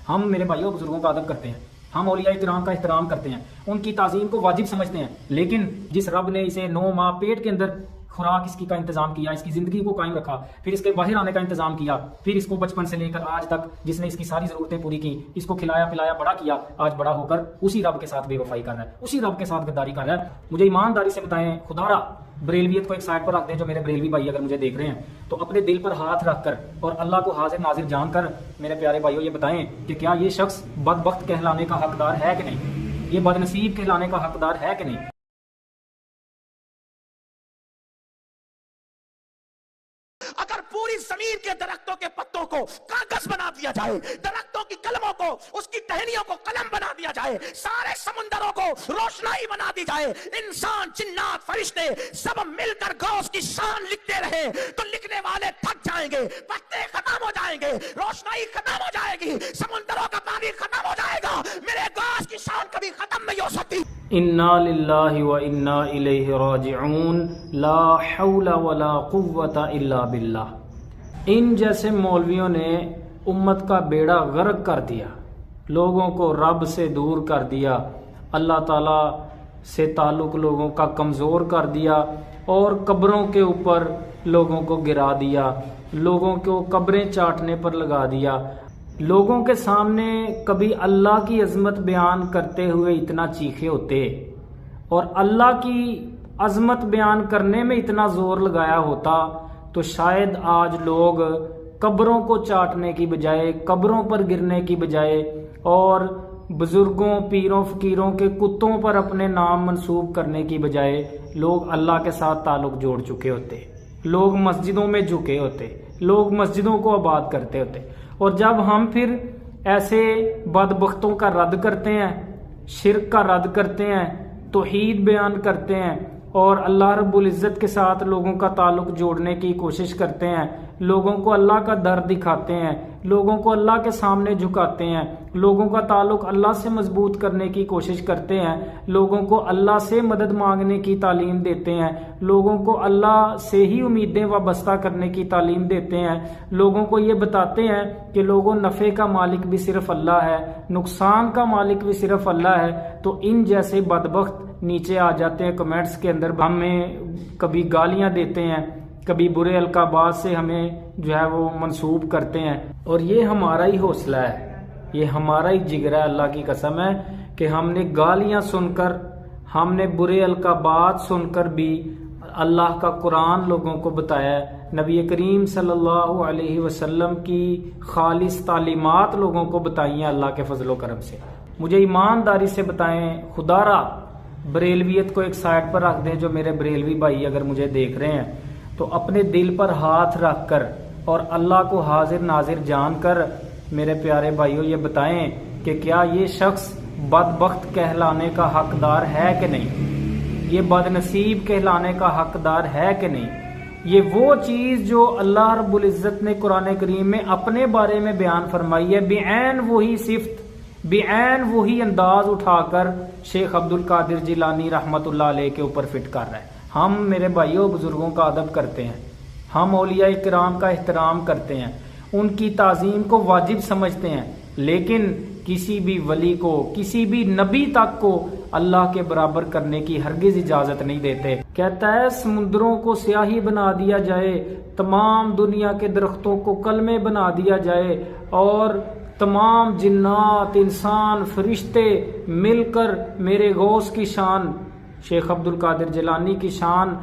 ہم میرے بھائیوں بزرگوں کا ادب کرتے ہیں، ہم اولیاء کرام کا احترام کرتے ہیں، ان کی تعظیم کو واجب سمجھتے ہیں، لیکن جس رب نے اسے 9 ماہ پیٹ کے اندر خوراک اس کی کا انتظام کیا، اس کی زندگی کو قائم رکھا، پھر اس کے باہر آنے کا انتظام کیا، پھر اس کو بچپن سے لے کر آج تک جس نے اس کی ساری ضرورتیں پوری کی، اس کو کھلایا پلایا بڑا کیا، آج بڑا ہو کر اسی رب کے ساتھ بے وفائی کر رہا ہے، اسی رب کے ساتھ غداری کر رہا ہے۔ مجھے ایمانداری سے بتائیں، خدا را بریلویت کو ایک سائڈ پر رکھ دیں، جو میرے بریلوی بھائی اگر مجھے دیکھ رہے ہیں تو اپنے دل پر ہاتھ رکھ کر اور اللہ کو حاضر ناظر جان کر میرے پیارے بھائیوں یہ بتائیں کہ کیا یہ شخص بدبخت کہلانے کا حقدار ہے کہ نہیں، یہ بد نصیب کہلانے کا حقدار ہے کہ نہیں؟ اگر پوری زمین کے درختوں کے پتوں کو کاغذ بنا دیا جائے، درختوں کی کلموں کو، اس کی ٹہنیوں کو قلم بنا دیا جائے، سارے سمندروں کو روشنائی بنا دی جائے، انسان جنات فرشتے سب مل کر غوث کی شان لکھتے رہے تو لکھنے والے تھک جائیں گے، پتے ختم ہو جائیں گے، روشنائی ختم ہو جائے گی، سمندروں کا پانی ختم ہو جائے گا، میرے غوث کی شان کبھی ختم نہیں ہو سکتی۔ انا للہ و انا الیہ راجعون، لا حول ولا قوت الا باللہ۔ ان جیسے مولویوں نے امت کا بیڑا غرق کر دیا، لوگوں کو رب سے دور کر دیا، اللہ تعالیٰ سے تعلق لوگوں کا کمزور کر دیا، اور قبروں کے اوپر لوگوں کو گرا دیا، لوگوں کو قبریں چاٹنے پر لگا دیا۔ لوگوں کے سامنے کبھی اللہ کی عظمت بیان کرتے ہوئے اتنا چیخے ہوتے اور اللہ کی عظمت بیان کرنے میں اتنا زور لگایا ہوتا تو شاید آج لوگ قبروں کو چاٹنے کی بجائے، قبروں پر گرنے کی بجائے اور بزرگوں، پیروں، فقیروں کے کتوں پر اپنے نام منسوب کرنے کی بجائے لوگ اللہ کے ساتھ تعلق جوڑ چکے ہوتے، لوگ مسجدوں میں جھکے ہوتے، لوگ مسجدوں کو آباد کرتے ہوتے۔ اور جب ہم پھر ایسے بدبختوں کا رد کرتے ہیں، شرک کا رد کرتے ہیں، توحید بیان کرتے ہیں اور اللہ رب العزت کے ساتھ لوگوں کا تعلق جوڑنے کی کوشش کرتے ہیں، لوگوں کو اللہ کا در دکھاتے ہیں، لوگوں کو اللہ کے سامنے جھکاتے ہیں، لوگوں کا تعلق اللہ سے مضبوط کرنے کی کوشش کرتے ہیں، لوگوں کو اللہ سے مدد مانگنے کی تعلیم دیتے ہیں، لوگوں کو اللہ سے ہی امیدیں وابستہ کرنے کی تعلیم دیتے ہیں، لوگوں کو یہ بتاتے ہیں کہ لوگوں نفع کا مالک بھی صرف اللہ ہے، نقصان کا مالک بھی صرف اللہ ہے، تو ان جیسے بدبخت نیچے آ جاتے ہیں کمنٹس کے اندر، ہمیں کبھی گالیاں دیتے ہیں، کبھی برے القابات سے ہمیں جو ہے وہ منسوب کرتے ہیں، اور یہ ہمارا ہی حوصلہ ہے، یہ ہمارا ہی جگر ہے، اللہ کی قسم ہے کہ ہم نے گالیاں سن کر، ہم نے برے القابات سن کر بھی اللہ کا قرآن لوگوں کو بتایا ہے، نبی کریم صلی اللہ علیہ وسلم کی خالص تعلیمات لوگوں کو بتائی ہیں اللہ کے فضل و کرم سے۔ مجھے ایمانداری سے بتائیں، خدا را بریلویت کو ایک سائڈ پر رکھ دیں، جو میرے بریلوی بھائی اگر مجھے دیکھ رہے ہیں تو اپنے دل پر ہاتھ رکھ کر اور اللہ کو حاضر ناظر جان کر میرے پیارے بھائیوں یہ بتائیں کہ کیا یہ شخص بدبخت کہلانے کا حقدار ہے کہ نہیں، یہ بد نصیب کہلانے کا حقدار ہے کہ نہیں۔ یہ وہ چیز جو اللہ رب العزت نے قرآن کریم میں اپنے بارے میں بیان فرمائی ہے، بعین وہی صفت، بعین وہی انداز اٹھا کر شیخ عبد القادر جیلانی رحمت اللہ علیہ کے اوپر فٹ کر رہا ہے۔ ہم میرے بھائیوں بزرگوں کا ادب کرتے ہیں، ہم اولیاء کرام کا احترام کرتے ہیں، ان کی تعظیم کو واجب سمجھتے ہیں، لیکن کسی بھی ولی کو، کسی بھی نبی تک کو اللہ کے برابر کرنے کی ہرگز اجازت نہیں دیتے۔ کہتا ہے سمندروں کو سیاہی بنا دیا جائے، تمام دنیا کے درختوں کو کلمے بنا دیا جائے، اور تمام جنات، انسان، فرشتے مل کر میرے غوث کی شان، شیخ عبد القادر جیلانی کی شان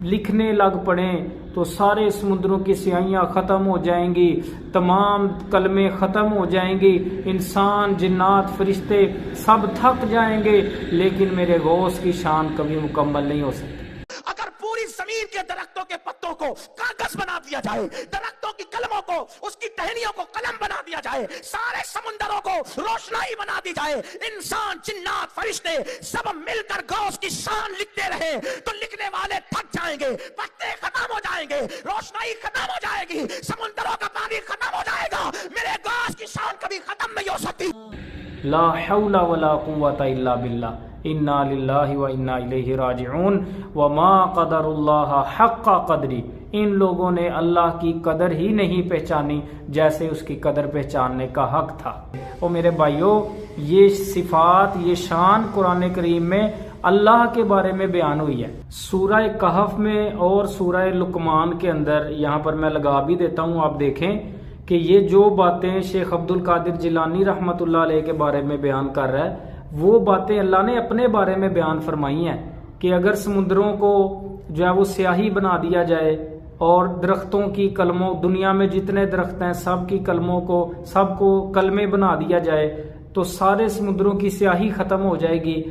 لکھنے لگ پڑیں تو سارے سمندروں کی سیاہیاں ختم ہو جائیں گی، تمام کلمے ختم ہو جائیں گی، انسان، جنات، فرشتے سب تھک جائیں گے، لیکن میرے غوث کی شان کبھی مکمل نہیں ہو سکتی۔ اگر پوری زمین کے درختوں کے پتوں کو کاغذ بنا دیا جائے، درختوں کی کلموں کو، اس کی ٹہنیوں کو قلم بنا دیا جائے، سارے سمندروں کو روشنائی بنا دی جائے، انسان، جنات، فرشتے سب مل کر غوث کی شان لکھتے رہے تو لکھنے والے تھک جائیں گے، پتے ختم ہو جائیں گے، روشنائی ختم ہو جائے گی، سمندروں کا پانی ختم ہو جائے گا، میرے غوث کی شان کبھی ختم نہیں ہو سکتی۔ لا حول ولا قوت الا باللہ، انا للہ و انا الیہ راجعون، وما قدر اللہ حق قدری، ان لوگوں نے اللہ کی قدر ہی نہیں پہچانی جیسے اس کی قدر پہچاننے کا حق تھا۔ اور میرے بھائیوں، یہ صفات، یہ شان قرآن کریم میں اللہ کے بارے میں بیان ہوئی ہے۔ سورہ کہف میں اور سورہ لقمان کے اندر، یہاں پر میں لگا بھی دیتا ہوں، آپ دیکھیں کہ یہ جو باتیں شیخ عبد القادر جیلانی رحمۃ اللہ علیہ کے بارے میں بیان کر رہا ہے، وہ باتیں اللہ نے اپنے بارے میں بیان فرمائی ہیں کہ اگر سمندروں کو جو ہے وہ سیاہی بنا دیا جائے اور درختوں کی کلموں، دنیا میں جتنے درخت ہیں سب کی کلموں کو، سب کو کلمے بنا دیا جائے تو سارے سمندروں کی سیاہی ختم ہو جائے گی،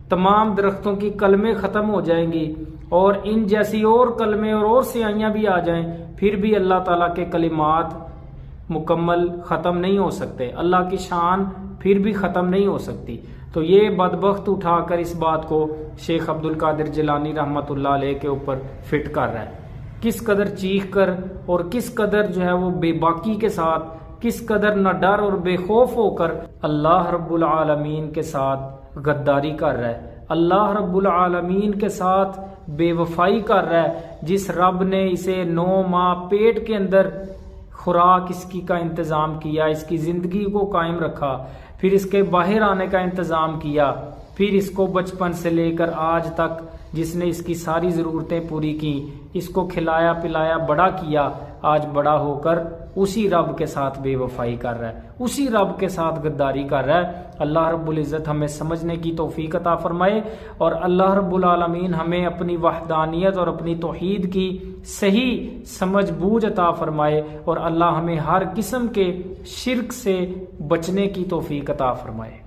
تمام درختوں کی کلمیں ختم ہو جائیں گی، اور ان جیسی اور کلمیں اور سیاہیاں بھی آ جائیں، پھر بھی اللہ تعالیٰ کے کلمات مکمل ختم نہیں ہو سکتے، اللہ کی شان پھر بھی ختم نہیں ہو سکتی۔ تو یہ بدبخت اٹھا کر اس بات کو شیخ عبد القادر جیلانی رحمۃ اللہ علیہ کے اوپر فٹ کر رہا ہے، کس قدر چیخ کر اور کس قدر جو ہے وہ بے باکی کے ساتھ، کس قدر نہ ڈر اور بے خوف ہو کر اللہ رب العالمین کے ساتھ غداری کر رہا ہے، اللہ رب العالمین کے ساتھ بے وفائی کر رہا ہے، جس رب نے اسے 9 ماہ پیٹ کے اندر خوراک اس کی کا انتظام کیا، اس کی زندگی کو قائم رکھا، پھر اس کے باہر آنے کا انتظام کیا، پھر اس کو بچپن سے لے کر آج تک جس نے اس کی ساری ضرورتیں پوری کی، اس کو کھلایا پلایا بڑا کیا، آج بڑا ہو کر اسی رب کے ساتھ بے وفائی کر رہا ہے، اسی رب کے ساتھ غداری کر رہا ہے۔ اللہ رب العزت ہمیں سمجھنے کی توفیق عطا فرمائے، اور اللہ رب العالمین ہمیں اپنی وحدانیت اور اپنی توحید کی صحیح سمجھ بوجھ عطا فرمائے، اور اللہ ہمیں ہر قسم کے شرک سے بچنے کی توفیق عطا فرمائے۔